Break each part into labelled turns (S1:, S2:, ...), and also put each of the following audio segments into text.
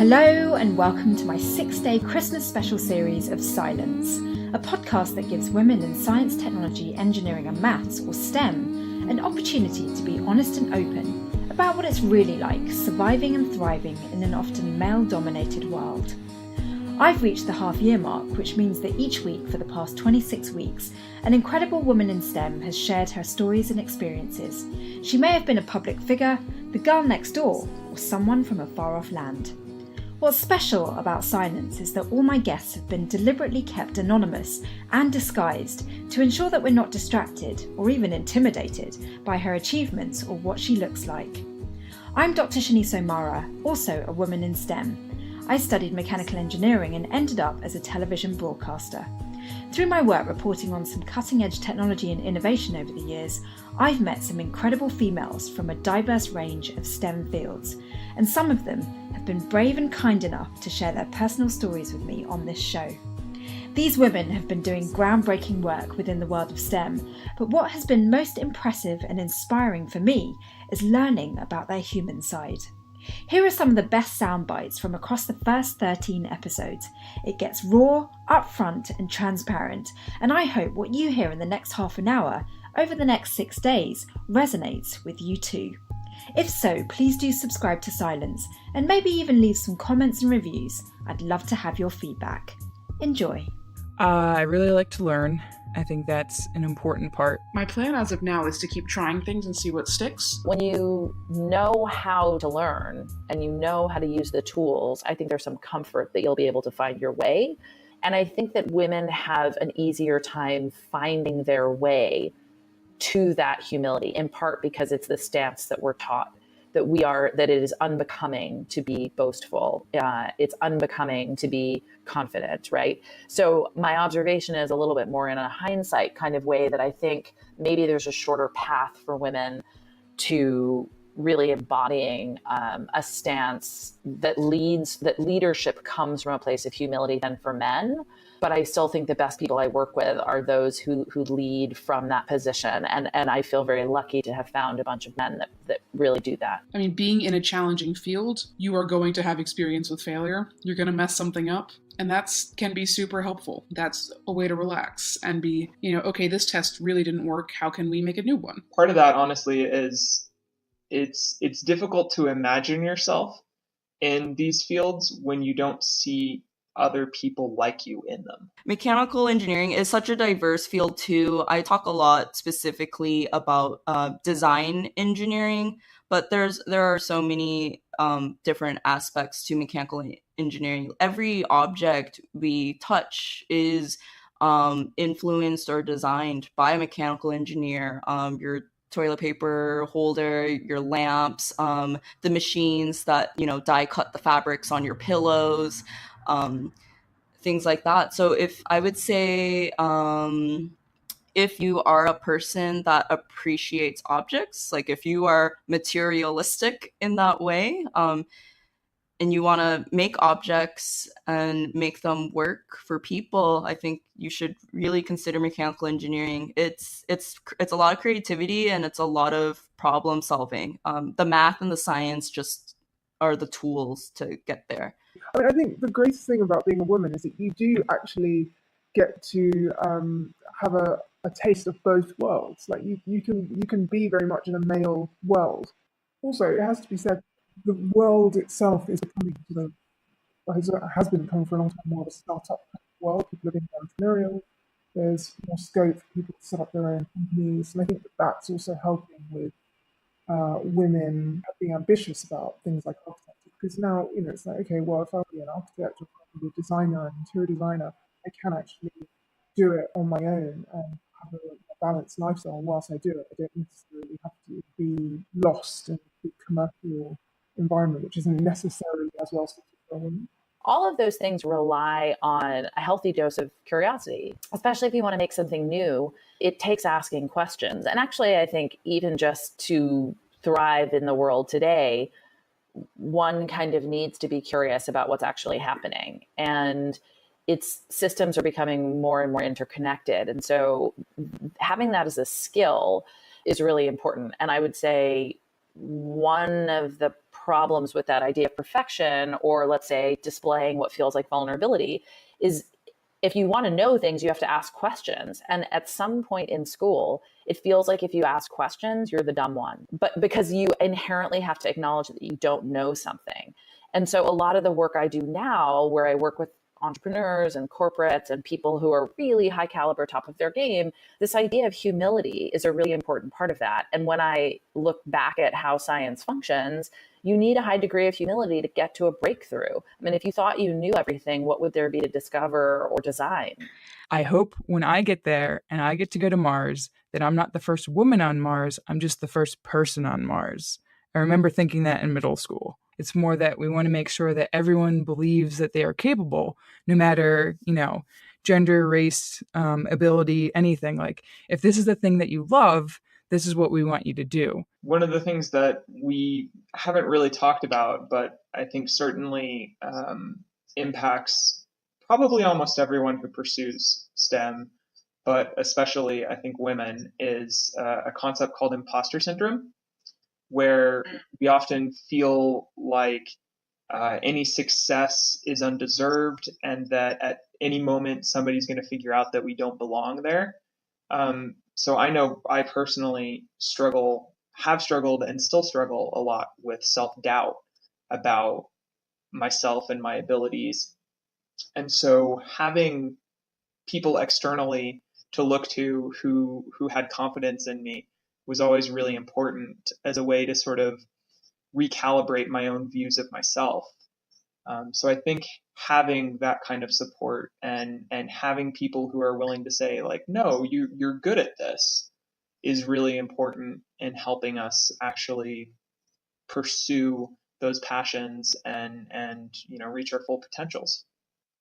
S1: Hello and welcome to my 6-day Christmas special series of Scilence, a podcast that gives women in science, technology, engineering and maths, or STEM, an opportunity to be honest and open about what it's really like surviving and thriving in an often male-dominated world. I've reached the half-year mark, which means that each week for the past 26 weeks, an incredible woman in STEM has shared her stories and experiences. She may have been a public figure, the girl next door, or someone from a far-off land. What's special about Scilence is that all my guests have been deliberately kept anonymous and disguised to ensure that we're not distracted or even intimidated by her achievements or what she looks like. I'm Dr. Shanice O'Mara, also a woman in STEM. I studied mechanical engineering and ended up as a television broadcaster. Through my work reporting on some cutting-edge technology and innovation over the years, I've met some incredible females from a diverse range of STEM fields, and some of them have been brave and kind enough to share their personal stories with me on this show. These women have been doing groundbreaking work within the world of STEM, but what has been most impressive and inspiring for me is learning about their human side. Here are some of the best soundbites from across the first 13 episodes. It gets raw, upfront and transparent, and I hope what you hear in the next half an hour, over the next 6 days, resonates with you too. If so, please do subscribe to Scilence and maybe even leave some comments and reviews. I'd love to have your feedback. Enjoy.
S2: I really like to learn. I think that's an important part.
S3: My plan as of now is to keep trying things and see what sticks.
S4: When you know how to learn and you know how to use the tools, I think there's some comfort that you'll be able to find your way. And I think that women have an easier time finding their way to that humility, in part because it's the stance that we're taught, that it is unbecoming to be boastful. It's unbecoming to be confident, right? So my observation is a little bit more in a hindsight kind of way that I think maybe there's a shorter path for women to really embodying a stance that leadership comes from a place of humility than for men. But I still think the best people I work with are those who lead from that position. And I feel very lucky to have found a bunch of men that really do that.
S3: I mean, being in a challenging field, you are going to have experience with failure. You're going to mess something up. And can be super helpful. That's a way to relax and be, okay, this test really didn't work. How can we make a new one?
S5: Part of that, honestly, is it's difficult to imagine yourself in these fields when you don't see other people like you in them.
S6: Mechanical engineering is such a diverse field too. I talk a lot specifically about design engineering, but there are so many different aspects to mechanical engineering. Every object we touch is influenced or designed by a mechanical engineer. Your toilet paper holder, your lamps, the machines that die cut the fabrics on your pillows. Things like that. So if I would say, if you are a person that appreciates objects, like if you are materialistic in that way, and you want to make objects and make them work for people, I think you should really consider mechanical engineering. It's a lot of creativity and it's a lot of problem solving. The math and the science just are the tools to get there.
S7: I think the greatest thing about being a woman is that you do actually get to have a taste of both worlds. Like you can be very much in a male world. Also, it has to be said, the world itself is becoming has been becoming for a long time more of a startup world. People are being entrepreneurial. There's more scope for people to set up their own companies, and I think that's also helping with women being ambitious about things like architecture. Because now, it's like, okay, well, if I be an architect or a designer, an interior designer, I can actually do it on my own and have a balanced lifestyle. And whilst I do it, I don't necessarily have to be lost in the commercial environment, which isn't necessarily as well suited for a woman.
S4: All of those things rely on a healthy dose of curiosity, especially if you want to make something new. It takes asking questions. And actually, I think even just to thrive in the world today, one kind of needs to be curious about what's actually happening. And its systems are becoming more and more interconnected. And so having that as a skill is really important. And I would say one of the problems with that idea of perfection, or let's say displaying what feels like vulnerability, is if you want to know things, you have to ask questions. And at some point in school, it feels like if you ask questions, you're the dumb one, but because you inherently have to acknowledge that you don't know something. And so a lot of the work I do now, where I work with entrepreneurs and corporates and people who are really high caliber, top of their game, this idea of humility is a really important part of that. And when I look back at how science functions, you need a high degree of humility to get to a breakthrough. I mean, if you thought you knew everything, what would there be to discover or design?
S2: I hope when I get there and I get to go to Mars, that I'm not the first woman on Mars, I'm just the first person on Mars. I remember thinking that in middle school. It's more that we want to make sure that everyone believes that they are capable, no matter, gender, race, ability, anything. Like, if this is the thing that you love, this is what we want you to do.
S5: One of the things that we haven't really talked about, but I think certainly impacts probably almost everyone who pursues STEM, but especially I think women, is a concept called imposter syndrome, where we often feel like any success is undeserved and that at any moment somebody's going to figure out that we don't belong there. So I know I personally have struggled and still struggle a lot with self-doubt about myself and my abilities. And so having people externally to look to who had confidence in me was always really important as a way to sort of recalibrate my own views of myself. So I think having that kind of support and having people who are willing to say, like, no, you're good at this, is really important in helping us actually pursue those passions and reach our full potentials.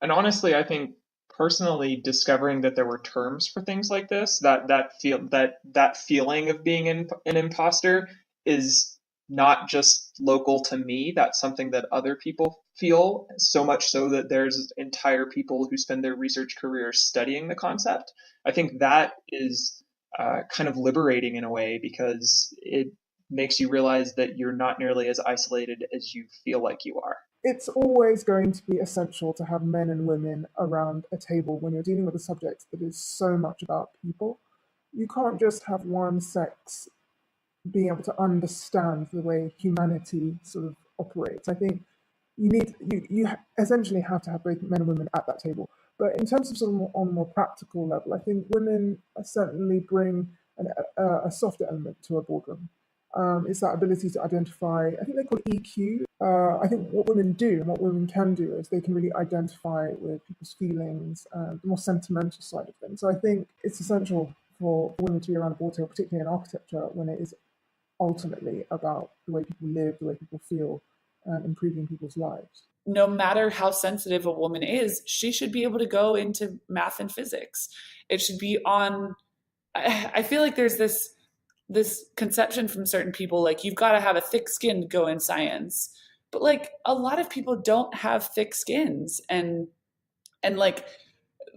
S5: And honestly, I think personally discovering that there were terms for things like this, that feeling of being an imposter, is not just local to me. That's something that other people feel, so much so that there's entire people who spend their research careers studying the concept. I think that is kind of liberating in a way, because it makes you realize that you're not nearly as isolated as you feel like you are.
S7: It's always going to be essential to have men and women around a table when you're dealing with a subject that is so much about people. You can't just have one sex being able to understand the way humanity sort of operates. I think you essentially have to have both men and women at that table. But in terms of sort of on a more practical level, I think women certainly bring a softer element to a boardroom. It's that ability to identify, I think they call it EQ. I think what women do and what women can do is they can really identify with people's feelings, the more sentimental side of things. So I think it's essential for women to be around a board table, particularly in architecture, when it is ultimately about the way people live, the way people feel, and improving people's lives.
S8: No matter how sensitive a woman is, she should be able to go into math and physics. It should be on, I feel like there's this conception from certain people, like, you've got to have a thick skin to go in science. But like, a lot of people don't have thick skins, and like,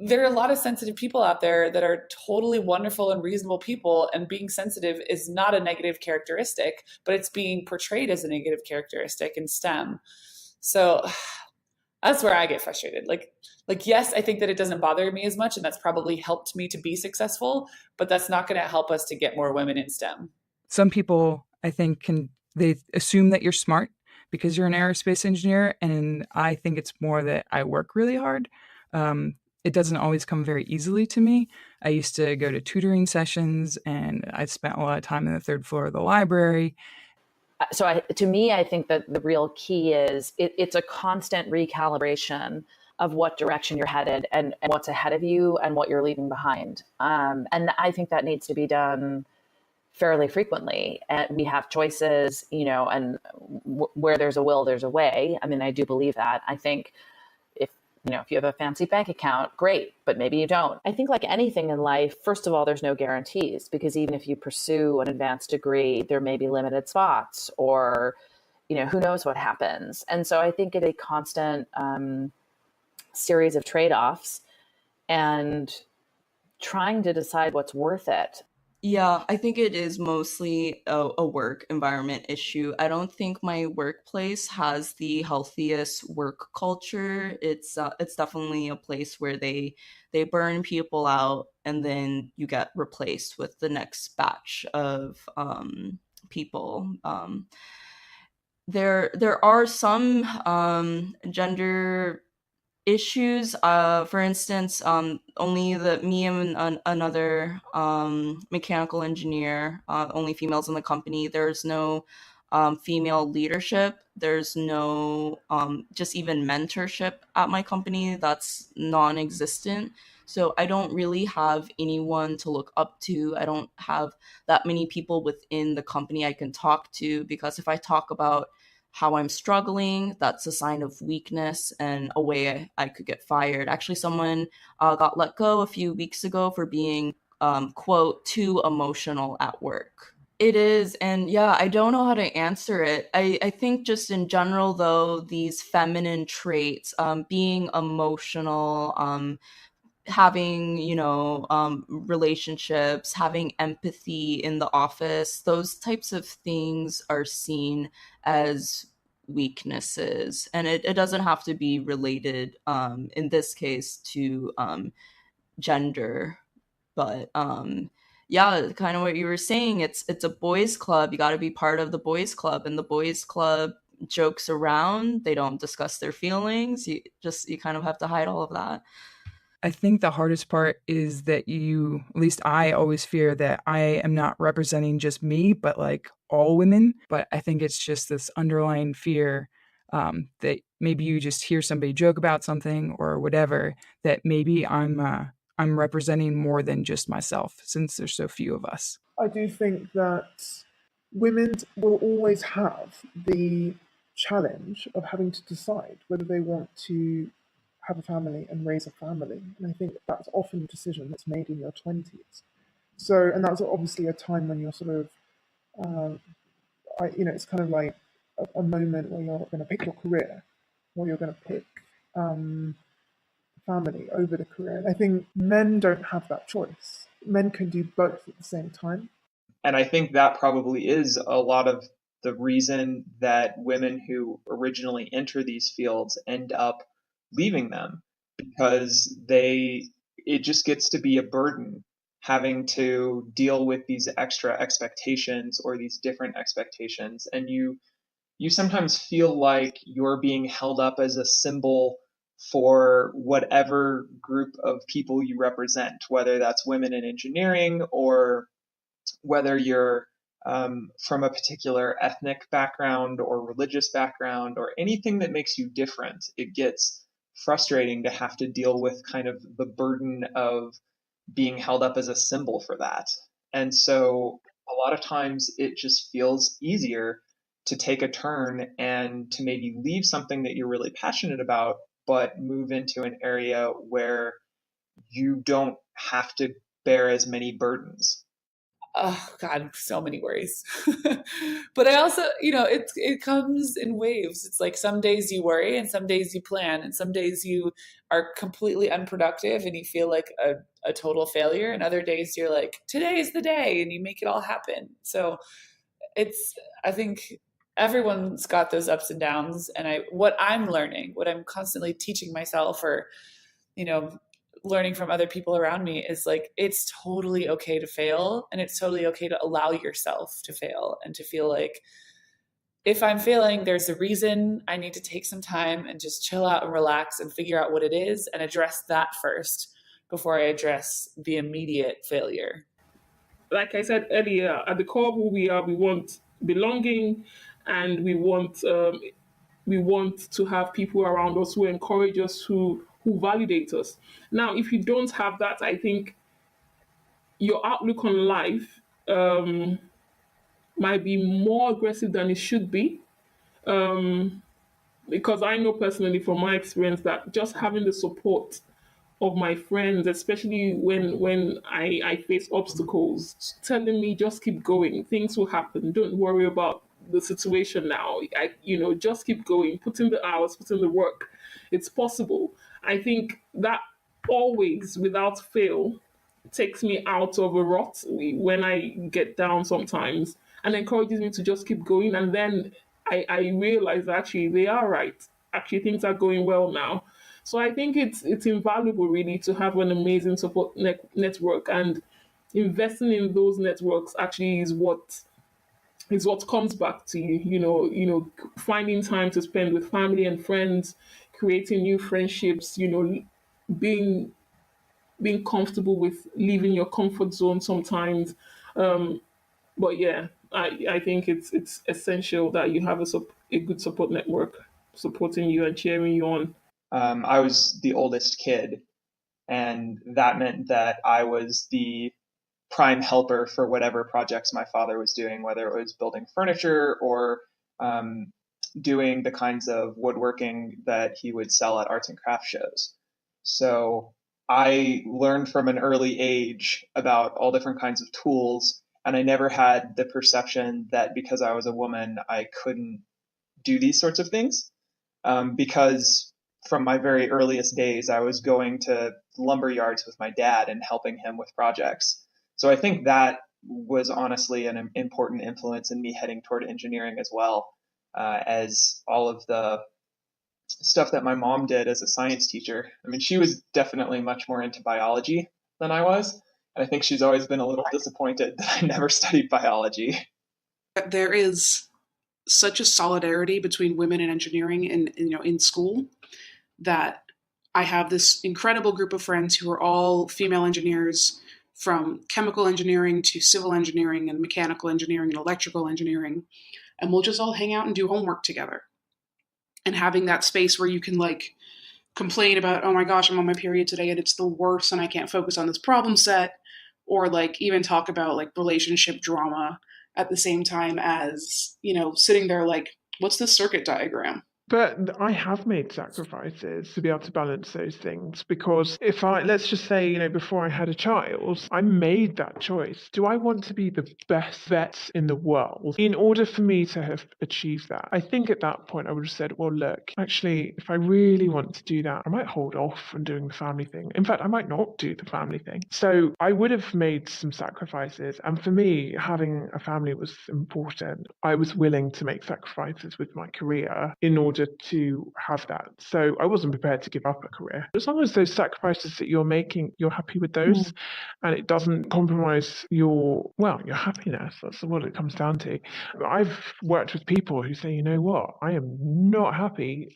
S8: there are a lot of sensitive people out there that are totally wonderful and reasonable people, and being sensitive is not a negative characteristic, but it's being portrayed as a negative characteristic in STEM. So that's where I get frustrated. Like, yes, I think that it doesn't bother me as much, and that's probably helped me to be successful, but that's not going to help us to get more women in STEM.
S2: Some people, I think, they assume that you're smart because you're an aerospace engineer, and I think it's more that I work really hard. It doesn't always come very easily to me. I used to go to tutoring sessions, and I spent a lot of time in the third floor of the library.
S4: So to me, I think that the real key is it's a constant recalibration of what direction you're headed and what's ahead of you and what you're leaving behind. And I think that needs to be done fairly frequently. And we have choices, and where there's a will, there's a way. I mean, I do believe that. I think if you have a fancy bank account, great, but maybe you don't. I think like anything in life, first of all, there's no guarantees, because even if you pursue an advanced degree, there may be limited spots, or, who knows what happens. And so I think it's a constant series of trade-offs and trying to decide what's worth it.
S6: Yeah, I think it is mostly a work environment issue. I don't think my workplace has the healthiest work culture. It's definitely a place where they burn people out, and then you get replaced with the next batch of people. There are some gender issues. For instance, only the me and another mechanical engineer, only females in the company. There's no female leadership. There's no just even mentorship at my company. That's non-existent. So I don't really have anyone to look up to. I don't have that many people within the company I can talk to, because if I talk about how I'm struggling, that's a sign of weakness and a way I could get fired. Actually, someone got let go a few weeks ago for being, quote, too emotional at work. It is. And yeah, I don't know how to answer it. I think just in general, though, these feminine traits, being emotional, having, relationships, having empathy in the office, those types of things are seen as weaknesses. And it doesn't have to be related, in this case, to gender. But yeah, kind of what you were saying, it's a boys club. You got to be part of the boys club, and the boys club jokes around. They don't discuss their feelings. You kind of have to hide all of that.
S2: I think the hardest part is that at least I always fear that I am not representing just me, but like all women. But I think it's just this underlying fear that maybe you just hear somebody joke about something or whatever, that maybe I'm representing more than just myself, since there's so few of us.
S7: I do think that women will always have the challenge of having to decide whether they want to have a family and raise a family. And I think that's often a decision that's made in your 20s. So, and that's obviously a time when you're sort of, it's kind of like a moment where you're going to pick your career, or you're going to pick family over the career. And I think men don't have that choice. Men can do both at the same time.
S5: And I think that probably is a lot of the reason that women who originally enter these fields end up leaving them, because it just gets to be a burden having to deal with these extra expectations or these different expectations. And you sometimes feel like you're being held up as a symbol for whatever group of people you represent, whether that's women in engineering or whether you're from a particular ethnic background or religious background or anything that makes you different. It gets frustrating to have to deal with kind of the burden of being held up as a symbol for that. And so a lot of times it just feels easier to take a turn and to maybe leave something that you're really passionate about, but move into an area where you don't have to bear as many burdens.
S8: Oh God, so many worries. But I also, it comes in waves. It's like some days you worry and some days you plan, and some days you are completely unproductive and you feel like a total failure. And other days you're like, today is the day, and you make it all happen. So I think everyone's got those ups and downs. And what I'm learning, what I'm constantly teaching myself, or, learning from other people around me, is like, it's totally okay to fail, and it's totally okay to allow yourself to fail, and to feel like, if I'm failing, there's a reason. I need to take some time and just chill out and relax and figure out what it is and address that first before I address the immediate failure.
S9: Like I said earlier, at the core of who we are, we want belonging, and we want to have people around us who encourage us, who validate us. Now, if you don't have that, I think your outlook on life might be more aggressive than it should be. Because I know personally from my experience that just having the support of my friends, especially when I face obstacles, telling me just keep going, things will happen, don't worry about the situation now. Just keep going, put in the hours, put in the work. It's possible. I think that always, without fail, takes me out of a rut when I get down sometimes, and encourages me to just keep going. And then I realize actually they are right. Actually, things are going well now. So I think it's invaluable really to have an amazing support network, and investing in those networks actually is what comes back to you. Finding time to spend with family and friends, creating new friendships. Being being comfortable with leaving your comfort zone sometimes. But yeah, I think it's essential that you have a good support network supporting you and cheering you on.
S5: I was the oldest kid, and that meant that I was the prime helper for whatever projects my father was doing, whether it was building furniture or doing the kinds of woodworking that he would sell at arts and crafts shows. So I learned from an early age about all different kinds of tools, and I never had the perception that because I was a woman, I couldn't do these sorts of things. Because from my very earliest days, I was going to lumber yards with my dad and helping him with projects. So I think that was honestly an important influence in me heading toward engineering as well, as all of the stuff that my mom did as a science teacher. I mean, she was definitely much more into biology than I was. And I think she's always been a little disappointed that I never studied biology.
S3: There is such a solidarity between women in engineering and in school that I have this incredible group of friends who are all female engineers, from chemical engineering to civil engineering and mechanical engineering and electrical engineering. And we'll just all hang out and do homework together. And having that space where you can like complain about, oh my gosh, I'm on my period today and it's the worst and I can't focus on this problem set, or like even talk about like relationship drama at the same time as, sitting there like, what's this circuit diagram?
S7: But I have made sacrifices to be able to balance those things, because let's just say, before I had a child, I made that choice. Do I want to be the best vet in the world in order for me to have achieved that? I think at that point I would have said, well, look, actually, if I really want to do that, I might hold off on doing the family thing. In fact, I might not do the family thing. So I would have made some sacrifices. And for me, having a family was important. I was willing to make sacrifices with my career in order to have that. So I wasn't prepared to give up a career. As long as those sacrifices that you're making, you're happy with those, and it doesn't compromise your happiness. That's what it comes down to. I've worked with people who say, you know what, I am not happy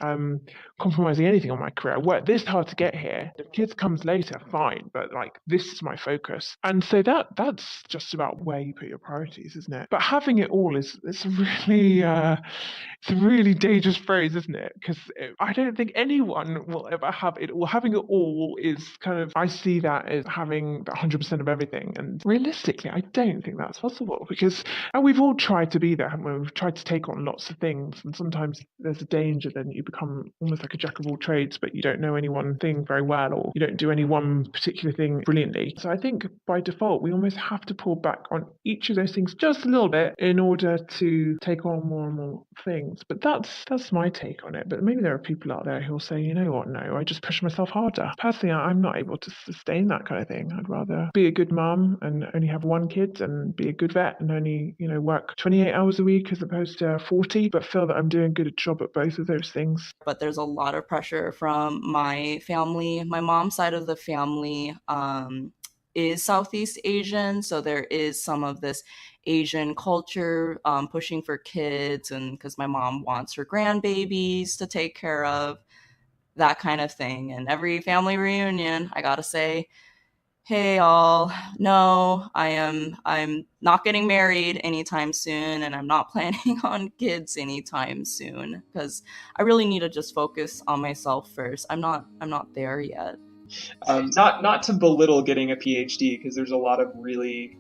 S7: compromising anything on my career. I worked this hard to get here. If kids comes later, fine, but like this is my focus. And so that's just about where you put your priorities, isn't it? But having it all it's a really dangerous phrase, isn't it? Because I don't think anyone will ever have it all. Having it all is kind of, I see that as having 100% of everything. And realistically, I don't think that's possible, because we've all tried to be there, haven't we? We've tried to take on lots of things. And sometimes there's a danger then you become almost like a jack of all trades, but you don't know any one thing very well, or you don't do any one particular thing brilliantly. So I think by default, we almost have to pull back on each of those things just a little bit in order to take on more and more things. But that's my take on it. But maybe there are people out there who will say, you know what, no, I just push myself harder. Personally, I'm not able to sustain that kind of thing. I'd rather be a good mum and only have one kid, and be a good vet and only, work 28 hours a week as opposed to 40, but feel that I'm doing a good job at both of those things.
S6: But there's a lot of pressure from my family. My mom's side of the family is Southeast Asian, so there is some of this Asian culture pushing for kids, and because my mom wants her grandbabies to take care of, that kind of thing. And every family reunion, I gotta say, hey all, no, I'm not getting married anytime soon, and I'm not planning on kids anytime soon, because I really need to just focus on myself first. I'm not there yet.
S5: Not to belittle getting a PhD, because there's a lot of really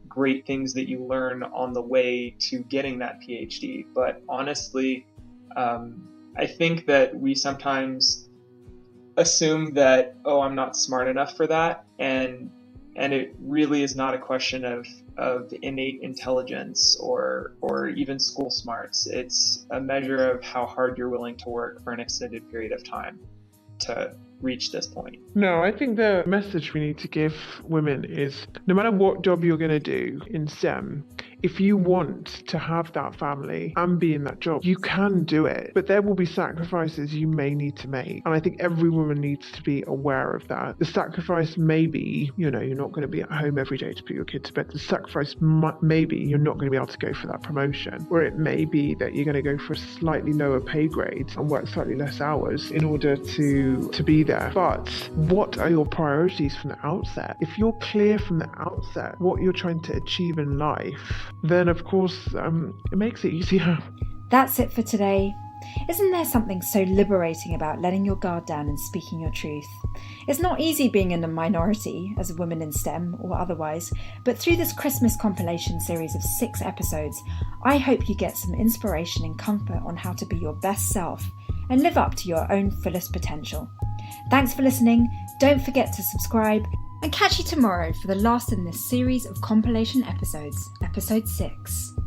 S5: great things that you learn on the way to getting that PhD. But honestly, I think that we sometimes assume that, oh, I'm not smart enough for that, and it really is not a question of innate intelligence or even school smarts. It's a measure of how hard you're willing to work for an extended period of time to reach this point?
S7: No, I think the message we need to give women is no matter what job you're going to do in STEM, if you want to have that family and be in that job, you can do it. But there will be sacrifices you may need to make. And I think every woman needs to be aware of that. The sacrifice may be, you're not going to be at home every day to put your kid to bed. The sacrifice may be you're not going to be able to go for that promotion. Or it may be that you're going to go for a slightly lower pay grade and work slightly less hours in order to be there. But what are your priorities from the outset? If you're clear from the outset what you're trying to achieve in life, then of course it makes it easier.
S1: That's it for today. Isn't there something so liberating about letting your guard down and speaking your truth? It's not easy being in a minority as a woman in STEM or otherwise, but through this Christmas compilation series of 6 episodes, I hope you get some inspiration and comfort on how to be your best self and live up to your own fullest potential. Thanks for listening. Don't forget to subscribe and catch you tomorrow for the last in this series of compilation episodes, episode 6.